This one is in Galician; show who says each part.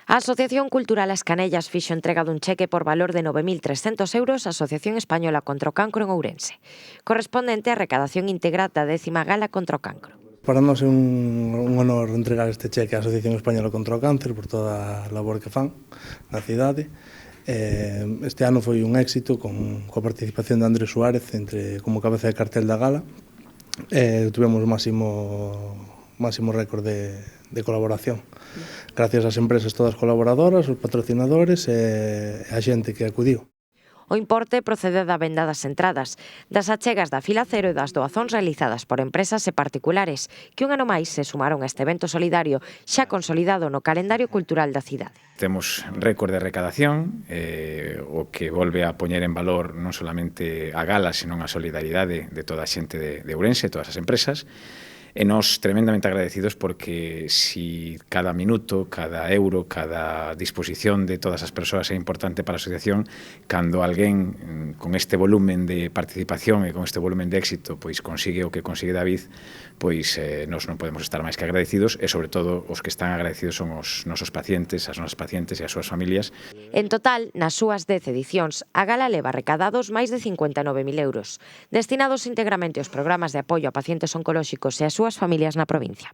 Speaker 1: A Asociación Cultural As Canellas fixo entrega dun cheque por valor de 9.300 euros á Asociación Española contra o Cancro en Ourense, correspondente á recadación íntegra da 10ª Gala contra o Cancro.
Speaker 2: Para nós é un honor entregar este cheque á Asociación Española contra o Cáncer por toda a labor que fan na cidade. Este ano foi un éxito coa participación de Andrés Suárez como cabeza de cartel da gala. Tivemos máximo récord de colaboración. Gracias ás empresas todas colaboradoras, os patrocinadores e a xente que acudiu.
Speaker 1: O importe procede da venda das entradas, das achegas da fila cero e das doazóns realizadas por empresas e particulares, que un ano máis se sumaron a este evento solidario xa consolidado no calendario cultural da cidade.
Speaker 3: Temos récord de recadación, o que volve a poñer en valor non solamente a gala, senón a solidaridade de toda a xente de Ourense, todas as empresas, e nós tremendamente agradecidos porque si cada minuto, cada euro, cada disposición de todas as persoas é importante para a asociación, cando alguén con este volumen de participación e con este volumen de éxito pois consigue o que consigue David, pois nós non podemos estar máis que agradecidos e sobre todo os que están agradecidos son os nosos pacientes, as nosas pacientes e as súas familias.
Speaker 1: En total, nas súas 10 edicións, a gala leva recadados máis de 59.000 euros, destinados íntegramente aos programas de apoio a pacientes oncolóxicos e as súas familias na provincia.